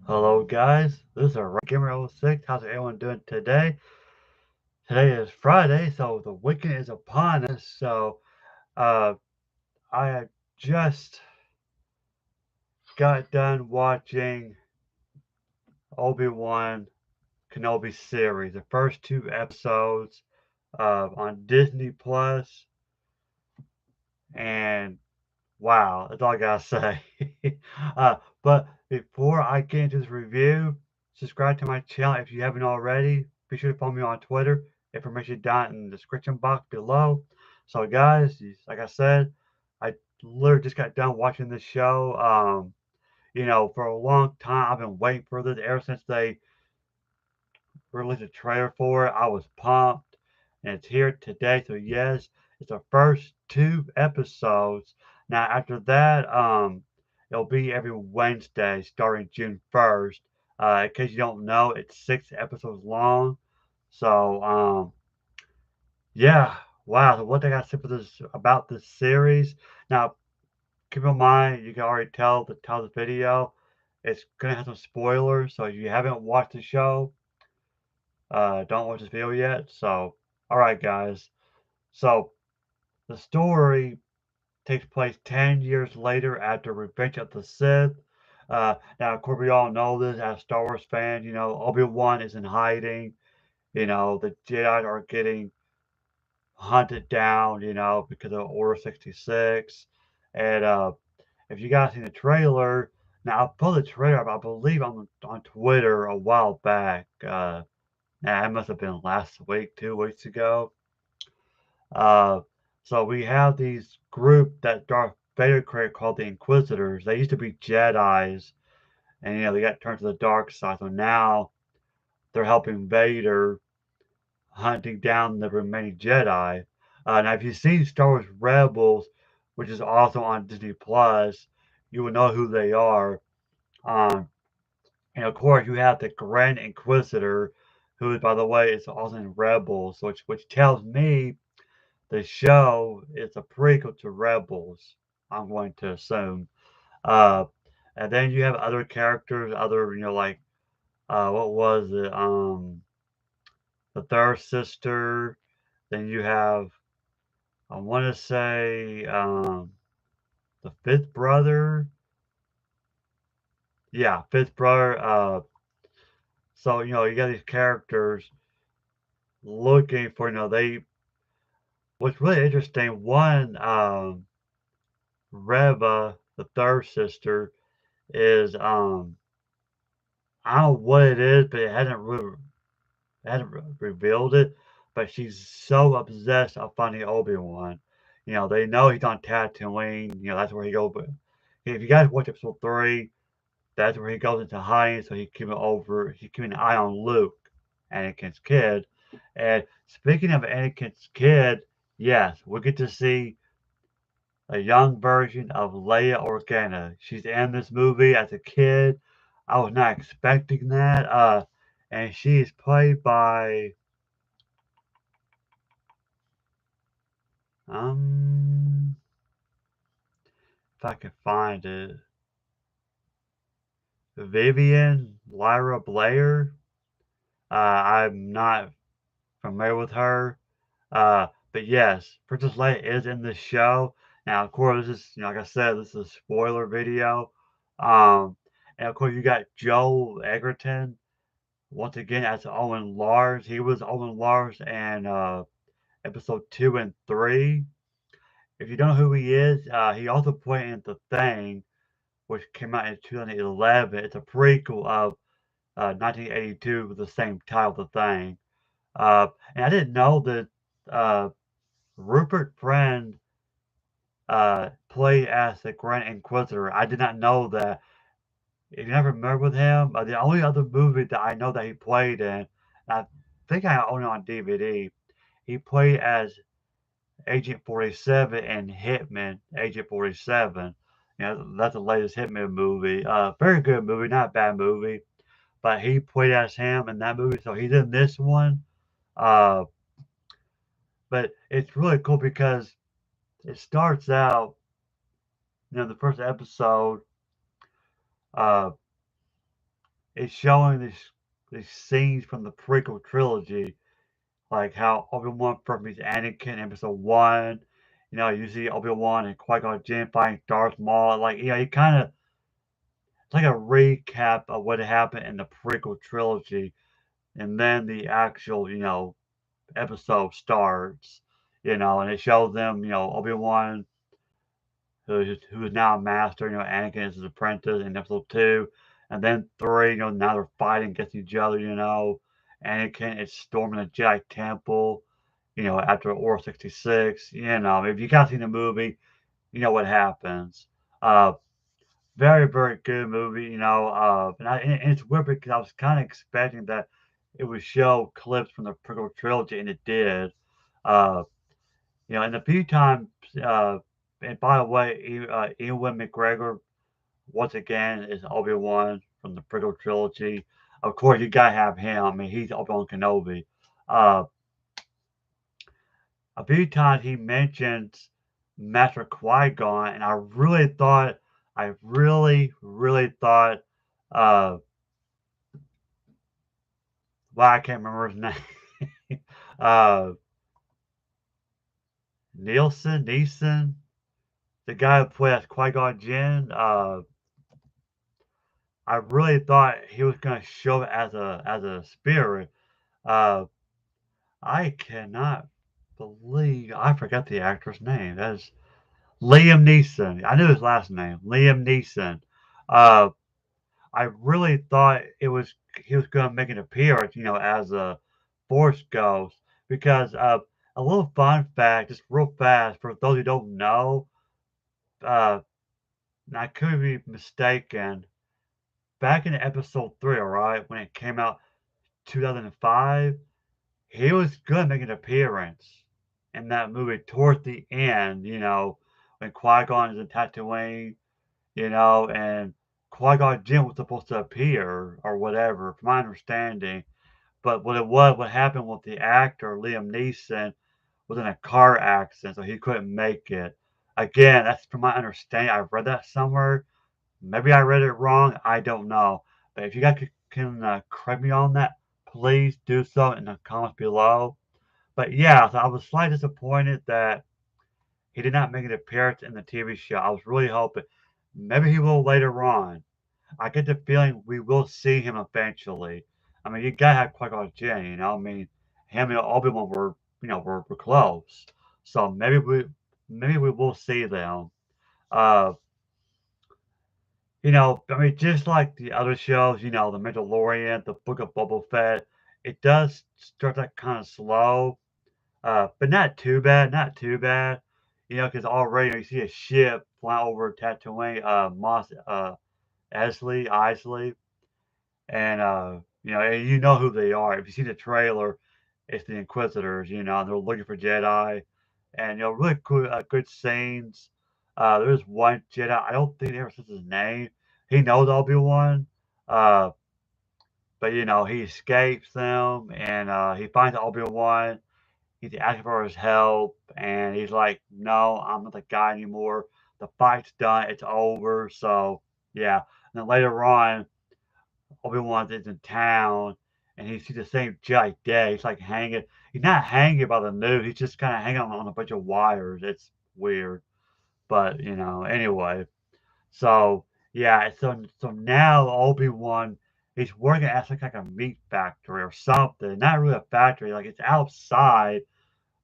Hello guys, this is Gamer06. How's everyone doing today? Today is Friday, so the weekend is upon us. Uh, I had just got done watching Obi-Wan Kenobi series, the first two episodes on Disney Plus, and wow, that's all I gotta say. But before I get into this review, subscribe to my channel if you haven't already. Be sure to follow me on Twitter. Information down in the description box below. So, guys, like I said, I literally just got done watching this show. For a long time, I've been waiting for this ever since they released a trailer for it. I was pumped, and it's here today. So yes, it's the first two episodes. Now after that, it'll be every Wednesday starting June 1st. In case you don't know, it's 6 episodes long. So yeah, wow. So what I got to say for this about this series? Now keep in mind, you can already tell the title of the video. It's gonna have some spoilers, so if you haven't watched the show, don't watch this video yet. So, alright, guys. So, the story takes place 10 years later after Revenge of the Sith. Now, of course, we all know this as Star Wars fans. Obi-Wan is in hiding. The Jedi are getting hunted down, because of Order 66. And if you guys seen the trailer, now I put the trailer up, I believe, on Twitter a while back. Nah, it must have been last week, 2 weeks ago. Uh, so we have these group that Darth Vader created called the Inquisitors. They used to be Jedi's, and they got turned to the dark side. So now they're helping Vader hunting down the remaining Jedi. Now, if you've seen Star Wars Rebels, which is also on Disney Plus, you will know who they are. Um, and of course, you have the Grand Inquisitor, who, by the way, is also in Rebels, which tells me the show is a prequel to Rebels. I'm going to assume. Uh, and then you have other characters, like what was it? The third sister. Then you have, I want to say, the fifth brother. Yeah, fifth brother. So you got these characters looking for, they. What's really interesting, one, Reva, the third sister, is I don't know what it is, but it hasn't revealed it. But she's so obsessed of finding Obi-Wan. They know he's on Tatooine. That's where he goes. But if you guys watch episode 3, that's where he goes into hiding, so he keep an eye on Luke, Anakin's kid. And speaking of Anakin's kid, yes, we get to see a young version of Leia Organa. She's in this movie as a kid. I was not expecting that. And she is played by um if I can find it. Vivian Lyra Blair. I'm not familiar with her. But yes, Princess Leia is in this show. Now, of course, this is, like I said, this is a spoiler video. Um, and of course, you got Joel Egerton once again as Owen Lars. He was Owen Lars in episode 2 and 3. If you don't know who he is, he also played in The Thing, which came out in 2011. It's a prequel of 1982 with the same title, The Thing. And I didn't know that uh, Rupert Friend played as the Grand Inquisitor. I did not know that. If you never remember with him, the only other movie that I know that he played in, I think I own it on DVD, he played as Agent 47 and Hitman Agent 47. That's the latest Hitman movie. Very good movie, not a bad movie. But he played as him in that movie, so he's in this one. Uh, but it's really cool because it starts out, the first episode, uh, it's showing these scenes from the prequel trilogy, like how Obi-Wan first meets Anakin in episode one. You know, you see Obi-Wan and Qui-Gon Jinn fighting Darth Maul. Like, you know, he kind of it's like a recap of what happened in the prequel trilogy, and then the actual, you know, episode starts. You know, and it shows them, you know, Obi-Wan who is now a master. You know, Anakin is his apprentice in episode two, and then three. You know, now they're fighting against each other. You know, Anakin is storming the Jedi Temple. You know, after Order 66. You know, if you guys seen the movie, you know what happens. Uh, very very good movie. You know, and it's weird because I was kind of expecting that it would show clips from the prequel trilogy, and it did. Uh, you know, and a few times, uh, and by the way, Ewan McGregor, once again, is Obi-Wan from the prequel trilogy. Of course, you gotta have him. I mean, he's Obi-Wan Kenobi. Uh, a few times he mentions Master Qui-Gon, and I really thought, uh, well, I can't remember his name. uh, Neeson, the guy who plays Qui-Gon Jinn. I really thought he was gonna show it as a spirit. Uh, I cannot believe I forgot the actor's name. That is Liam Neeson. I knew his last name, Liam Neeson. Uh, I really thought it was he was gonna make an appearance, you know, as a Force Ghost because a little fun fact, just real fast for those who don't know. Uh, and I could be mistaken. Back in episode three, all right, when it came out 2005, he was gonna make an appearance in that movie towards the end, you know, when Qui-Gon is in Tatooine, you know, and Qui-Gon Jinn was supposed to appear or whatever, from my understanding. But what happened with the actor Liam Neeson was in a car accident, so he couldn't make it. Again, that's from my understanding. I've read that somewhere. Maybe I read it wrong. I don't know. But if you guys can correct me on that, please do so in the comments below. But yeah, so I was slightly disappointed that he did not make an appearance in the TV show. I was really hoping maybe he will later on. I get the feeling we will see him eventually. I mean, you gotta have Qui-Gon Jinn, you know. I mean, him and Obi-Wan were, you know, were close. So maybe we will see them. Uh, you know, I mean, just like the other shows, you know, The Mandalorian, The Book of Boba Fett, it does start that kind of slow, but not too bad, not too bad. You know, because already you see a ship flying over Tatooine, Mos Eisley, and you know who they are. If you see the trailer, it's the Inquisitors. You know, and they're looking for Jedi, and you know, really cool, good scenes. There's one Jedi. I don't think they ever says his name. He knows Obi-Wan, uh, but you know, he escapes them, and he finds Obi-Wan. He's asking for his help, and he's like, "No, I'm not the guy anymore. The fight's done. It's over." So yeah. And then later on, Obi-Wan is in town, and he sees the same Jedi dead. He's like hanging. He's not hanging by the noose. He's just kind of hanging on a bunch of wires. It's weird, but you know. Anyway, so yeah. So now Obi-Wan, he's working at like a meat factory or something. Not really a factory. Like it's outside,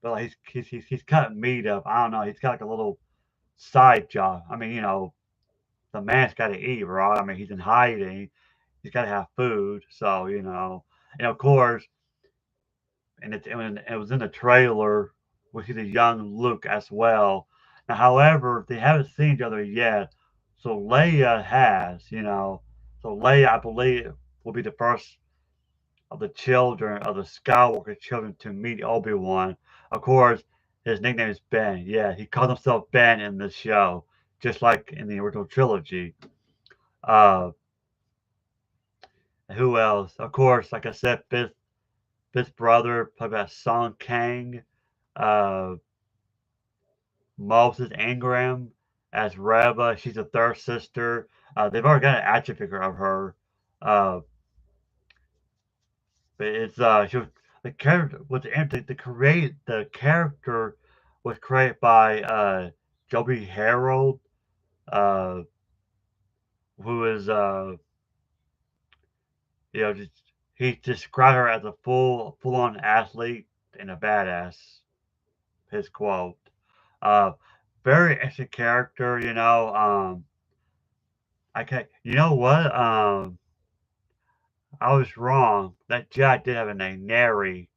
but like he's cutting meat up. I don't know. He's got like a little side job. I mean, you know, the man's got to eat, right? I mean, he's in hiding. He's got to have food. So you know, and of course, and it was in the trailer. We see the young Luke as well. Now, however, they haven't seen each other yet. So Leia has, you know, so Leia, I believe, will be the first of the children of the Skywalker children to meet Obi-Wan. Of course, his nickname is Ben. Yeah, he calls himself Ben in this show, just like in the original trilogy. Uh, who else? Of course, like I said, fifth brother, played by Song Kang. Uh, Moses Ingram as Reva. She's a third sister. They've already got an action figure of her. Uh, But it's she was the character was the character was created by Joby Harold, uh, who is you know just, he described her as a full on athlete and a badass. His quote. Uh, Very interesting character. I can You know what? I was wrong. That Jedi did have a name, Neri,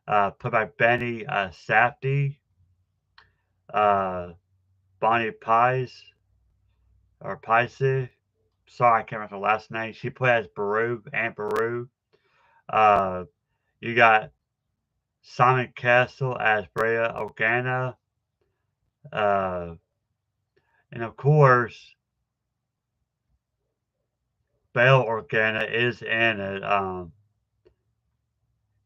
played by Benny Safdie, uh, Bonnie Pies or Pice. Sorry, I can't remember her last name. She played as Baru, Aunt Baru. Uh, you got Simon Castle as Brea Organa. Uh, and of course, Bail Organa is in it.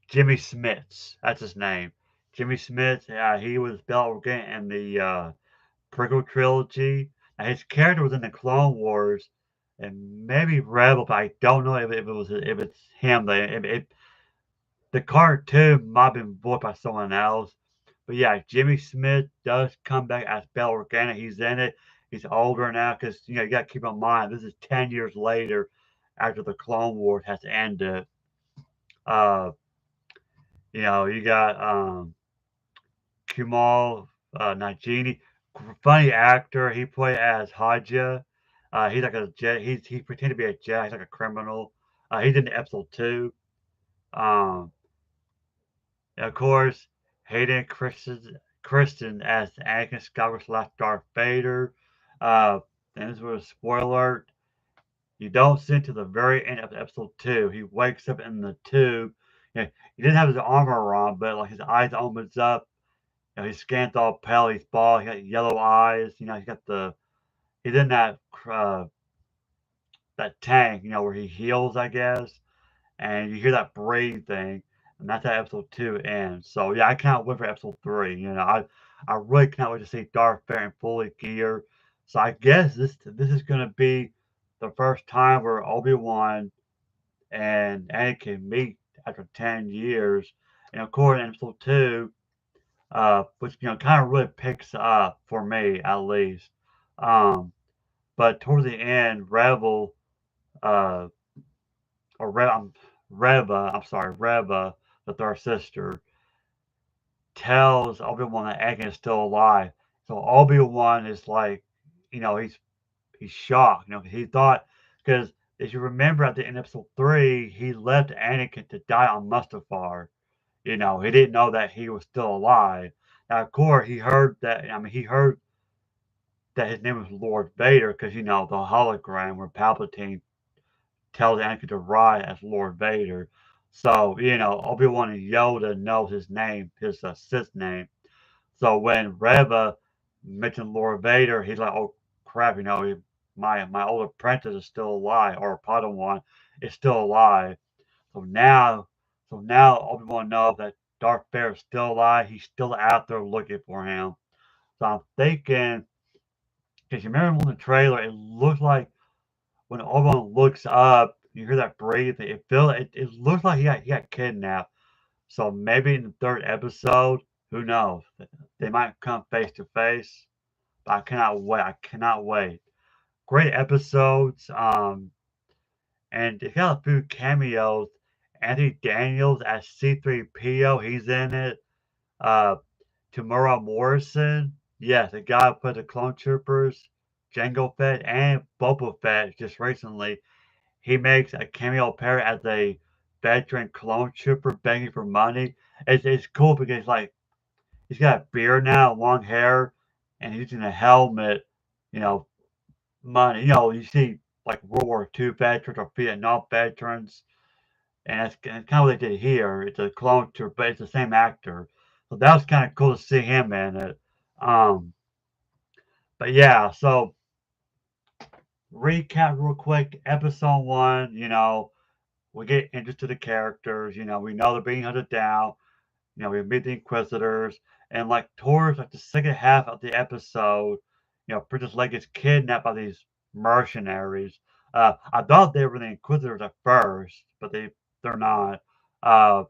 Jimmy Smits, that's his name. Jimmy Smits, he was Bail Organa in the prequel trilogy. Now, his character was in the Clone Wars and maybe Rebel, but I don't know if it's him. The cartoon might have been voiced by someone else. But yeah, Jimmy Smith does come back as Bail Organa. He's in it. He's older now because you got to keep in mind this is 10 years later after the Clone Wars has ended. Uh, you got Kumal Najini, funny actor. He played as Haja. He's like a jet. He pretended to be a jet. He's like a criminal. He's in episode two. Um, and of course, Hayden Christensen as Anakin Skywalker slash Darth Vader. Uh, and this was a spoiler alert. You don't see until the very end of episode two. He wakes up in the tube. He didn't have his armor on, but like his eyes opens up. He scans all pale. He's bald. He got yellow eyes. He's in that tank. Where he heals, I guess. And you hear that breathe thing, and that's how episode two ends. So yeah, I cannot wait for episode three. I really cannot wait to see Darth Vader in fully gear. So I guess this is gonna be the first time where Obi-Wan and Anakin meet after 10 years. And of course, in episode two, which kind of really picks up for me at least. Um, but towards the end, uh, or Re- I'm I'm sorry, Reva, the third sister, tells Obi-Wan that Anakin is still alive. So Obi-Wan is like, he's shocked. He thought because as you remember at the end of episode three, he left Anakin to die on Mustafar. He didn't know that he was still alive. Now, of course, he heard that. I mean, he heard that his name was Lord Vader because the hologram where Palpatine tells Anakin to ride as Lord Vader. So, Obi-Wan and Yoda know his name, his Sith name. So when Reva mentioned Lord Vader, he's like, "Oh crap! My old apprentice is still alive, or Padawan is still alive." So now Obi-Wan knows that Darth Vader is still alive. He's still out there looking for him. So I'm thinking, because you remember in the trailer, it looked like when Obi-Wan looks up, you hear that breathing. It looks like he got kidnapped. So maybe in the third episode, who knows? They might come face to face. But I cannot wait. I cannot wait. Great episodes. And it got a few cameos. Anthony Daniels as C3PO, he's in it. Uh, Tamura Morrison, yes, the guy who played the Clone Troopers, Jango Fett, and Boba Fett just recently. He makes a cameo appearance as a veteran clone trooper begging for money. It's cool because like he's got a beard now, long hair, and he's using a helmet. You know, money. You see like World War II veterans or Vietnam veterans, and that's kind of what they did here. It's a clone trooper, but it's the same actor. So that was kind of cool to see him in it. Um, but yeah, so recap real quick. Episode one, we get introduced to the characters. We know they're being hunted down. We meet the Inquisitors, and like towards like the second half of the episode, Princess Leia gets kidnapped by these mercenaries. I thought they were the Inquisitors at first, but they're not. Uh,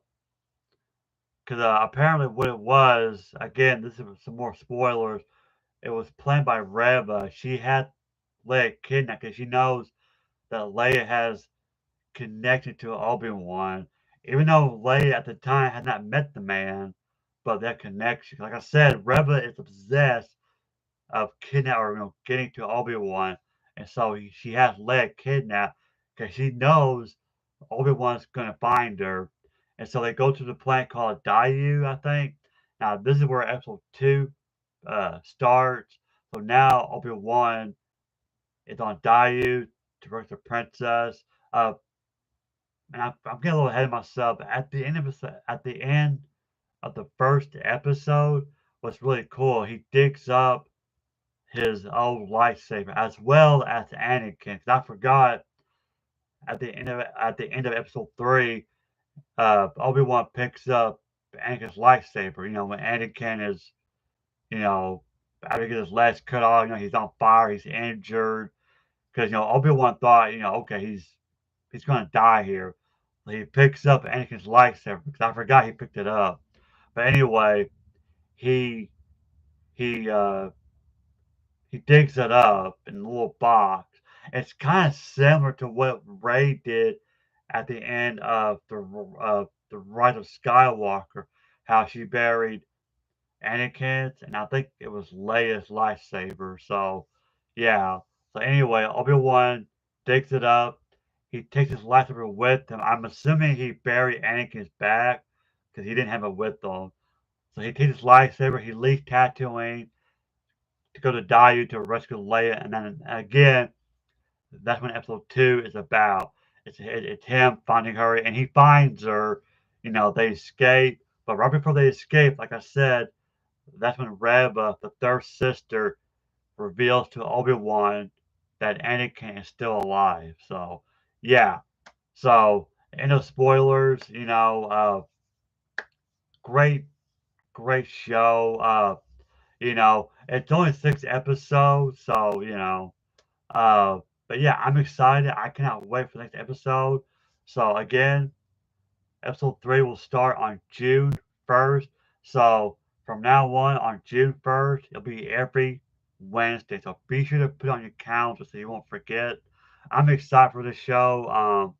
because apparently what it was, again, this is some more spoilers. It was planned by Reva. She had Leia kidnapped because she knows that Leia has connected to Obi-Wan, even though Leia at the time had not met the man, but that connection. Like I said, Reva is obsessed of kidnapping or getting to Obi-Wan, and so she has Leia kidnapped because she knows Obi-Wan's gonna find her, and so they go to the planet called Daiyu, I think. Now this is where Episode 2 starts. So now Obi-Wan is on Daiyu to protect the princess. Uh, and I'm getting a little ahead of myself. But at the end of the first episode, what's really cool, he digs up his old lightsaber as well as Anakin. 'Cause I forgot at the end of episode 3, Obi-Wan picks up Anakin's lightsaber. When Anakin is, after he gets his legs cut off, he's on fire, he's injured. Because Obi-Wan thought, okay, he's gonna die here. So he picks up Anakin's lightsaber because I forgot he picked it up. But anyway, he he uh he digs it up in a little box. It's kind of similar to what Rey did at the end of the Rise of Skywalker, how she buried Anakin's, and I think it was Leia's lightsaber. So, yeah. So anyway, Obi-Wan digs it up. He takes his lightsaber with him. I'm assuming he buried Anakin's back because he didn't have it with him. So he takes his lightsaber. He leaves Tatooine to go to Daiyu to rescue Leia, and then again, that's what episode 2 is about. It's him finding her, and he finds her. They escape, but right before they escape, like I said, that's when Reva, the third sister, reveals to Obi-Wan that Anakin is still alive. So, yeah. So, end of spoilers. Great, great show. It's only 6 episodes, so Uh, but yeah, I'm excited. I cannot wait for the next episode. So again, episode 3 will start on June 1st. So from now on June 1st, it'll be every Wednesday. So be sure to put it on your calendar so you won't forget. I'm excited for this show.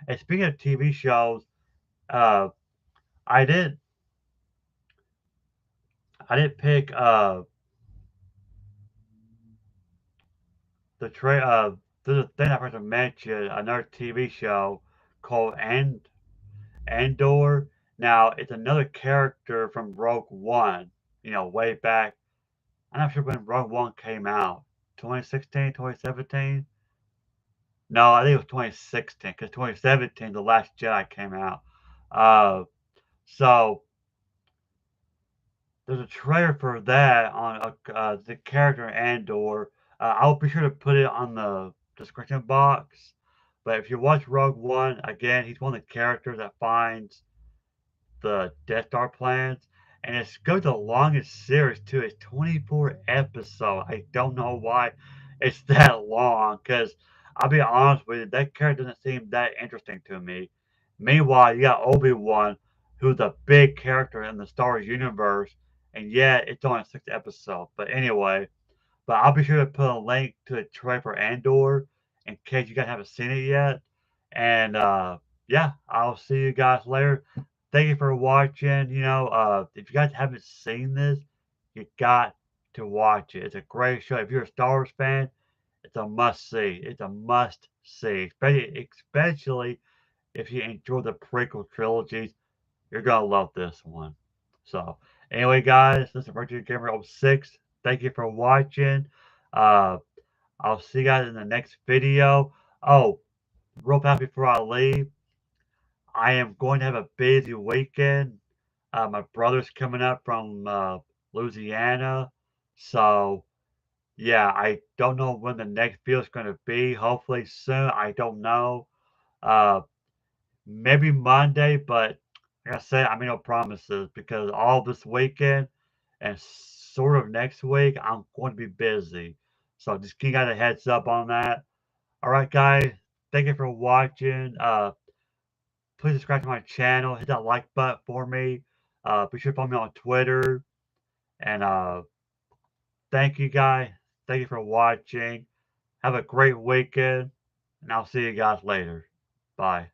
And speaking of TV shows, uh, I did I did pick the there's a thing I forgot to mention, another TV show called Andor. Now, it's another character from Rogue One, way back. I'm not sure when Rogue One came out. 2016, 2017? No, I think it was 2016 because 2017, The Last Jedi came out. Uh, so there's a trailer for that on the character Andor. I'll be sure to put it on the description box. But if you watch Rogue One, again, he's one of the characters that finds the Death Star plans, and it's goes the longest series too. It's 24 episodes. I don't know why it's that long. Because I'll be honest with you, that character doesn't seem that interesting to me. Meanwhile, you got Obi-Wan, who's a big character in the Star Wars universe, and yet it's only 6 episodes. But anyway, but I'll be sure to put a link to the trailer for Andor in case you guys haven't seen it yet. And yeah, I'll see you guys later. Thank you for watching. If you guys haven't seen this, you got to watch it. It's a great show. If you're a Star Wars fan, it's a must see. It's a must see, especially if you enjoy the prequel trilogies. You're gonna love this one. So anyway, guys, this is Virtual Gamer 06. Thank you for watching. Uh, I'll see you guys in the next video. Oh, real fast before I leave, I am going to have a busy weekend. My brother's coming up from Louisiana, so yeah, I don't know when the next video is going to be. Hopefully soon. I don't know. Uh, maybe Monday, but like I said, I mean no promises because all this weekend and sort of next week I'm going to be busy. So just give you guys a heads up on that. All right, guys. Thank you for watching. Please subscribe to my channel. Hit that like button for me. Be sure to follow me on Twitter. And thank you guys. Thank you for watching. Have a great weekend. And I'll see you guys later. Bye.